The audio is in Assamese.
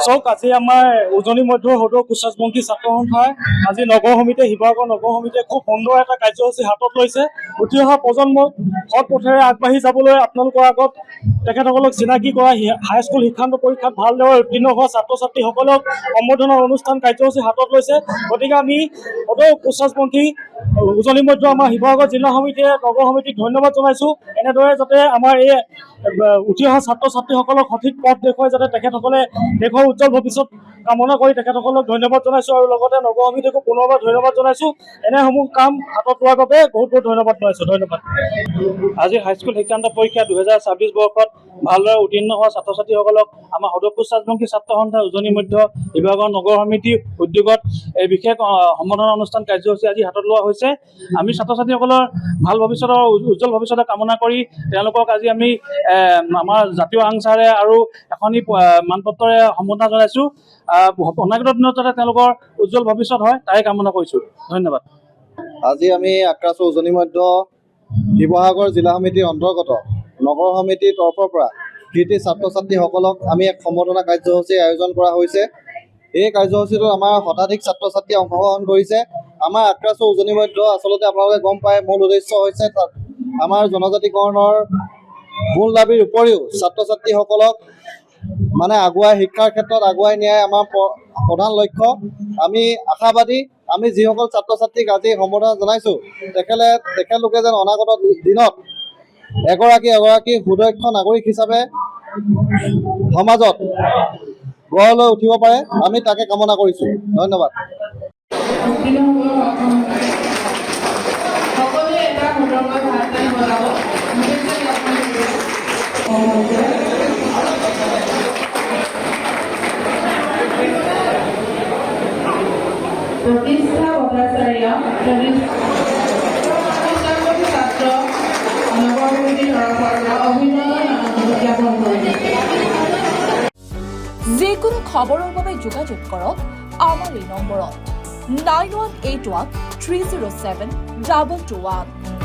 চাওক আজি আমাৰ উজনি মধ্য সদৌ কোচাজবংশী ছাত্ৰ সন্থাই আজি নগৰ সমিতিয়ে শিৱসাগৰ নগৰ সমিতিয়ে খুব সুন্দৰ এটা কাৰ্যসূচী হাতত লৈছে। উঠি অহা প্ৰজন্মক সৎ পথেৰে আগবাঢ়ি যাবলৈ আপোনালোকৰ আগত তেখেতসকলক চিনাকি কৰা হাইস্কুল শিক্ষান্ত পৰীক্ষাত ভালদৰে উত্তীৰ্ণ হোৱা ছাত্ৰ ছাত্ৰীসকলক সম্বৰ্ধনাৰ অনুষ্ঠান কাৰ্যসূচী হাতত লৈছে। গতিকে আমি সদৌ কোচাজবংশী উজনি মধ্য আমাৰ শিৱসাগৰ জিলা সমিতিয়ে নগৰ সমিতিক ধন্যবাদ জনাইছোঁ। এনেদৰে যাতে আমাৰ এই উঠি অহা ছাত্ৰ ছাত্ৰীসকলক সঠিক পথ দেখুৱাই যাতে তেখেতসকলে দেশৰ উজ্জ্বল ভৱিষ্যত কামনা কৰি তেখেতসকলক ধন্যবাদ জনাইছোঁ আৰু লগতে নগৰ সমিতিকো পুনৰবাৰ ধন্যবাদ জনাইছোঁ। এনেসমূহ কাম হাতত লোৱাৰ বাবে বহুত বহুত ধন্যবাদ জনাইছোঁ। ধন্যবাদ। আজি হাইস্কুল শিক্ষান্ত পৰীক্ষা 2026 বৰ্ষত ভালদৰে উত্তীৰ্ণ হোৱা ছাত্ৰ ছাত্ৰীসকলক আমাৰ সদৌ কোচাজবংশী ছাত্ৰ সন্থা উজনি মধ্য শিৱসাগৰ নগৰ সমিতিৰ উদ্যোগত এই বিশেষ সম্বৰ্ধনা অনুষ্ঠান কাৰ্যসূচী আজি হাতত লোৱা হৈছে। আমি ছাত্ৰ ছাত্ৰীসকলৰ ভাল ভৱিষ্যতৰ উজ্জ্বল ভৱিষ্যতৰ কামনা কৰি তেওঁলোকক আজি আমি আমাৰ জাতীয় আংচাৰে আৰু এখনি মানপত্ৰৰে সম্বৰ্ধনা জনাইছোঁ। অনাগত দিনত যাতে তেওঁলোকৰ উজ্জ্বল ভৱিষ্যত হয় তাৰে কামনা কৰিছোঁ। ধন্যবাদ। আজি আমি আক্ৰাছো উজনি মধ্য শিৱসাগৰ জিলা সমিতিৰ অন্তৰ্গত নগৰ সমিতিৰ তৰফৰ পৰা কৃতি ছাত্ৰ ছাত্ৰীসকলক আমি এক সম্বৰ্ধনা কাৰ্যসূচীৰ আয়োজন কৰা হৈছে। এই কাৰ্যসূচীটোত আমাৰ শতাধিক ছাত্ৰ ছাত্ৰীয়ে অংশগ্ৰহণ কৰিছে। আমাৰ আক্ৰাছো উজনি মধ্য আচলতে আপোনালোকে গম পায় মূল উদ্দেশ্য হৈছে তাত আমাৰ জনজাতিকৰণৰ মূল দাবীৰ উপৰিও ছাত্ৰ ছাত্ৰীসকলক আগুৱাই শিক্ষাৰ ক্ষেত্ৰত আগুৱাই নিয়াই আমাৰ প্ৰধান লক্ষ্য। আমি আশাবাদী আমি যিসকল ছাত্ৰ ছাত্ৰীক আজি সম্বৰ্ধনা জনাইছোঁ তেখেতলোকে যেন অনাগত দিনত এগৰাকী সুদক্ষ নাগৰিক হিচাপে সমাজত গঢ় লৈ উঠিব পাৰে, আমি তাকে কামনা কৰিছোঁ। ধন্যবাদ। প্ৰতিষ্ঠা ভট্টাচাৰ্য ছাত্ৰ নগৰ সমিতিৰ তৰফৰ পৰা অভিনন্দন জ্ঞাপন কৰিছে। যিকোনো খবৰৰ বাবে যোগাযোগ কৰক আমাৰ এই নম্বৰত 9181 307 221।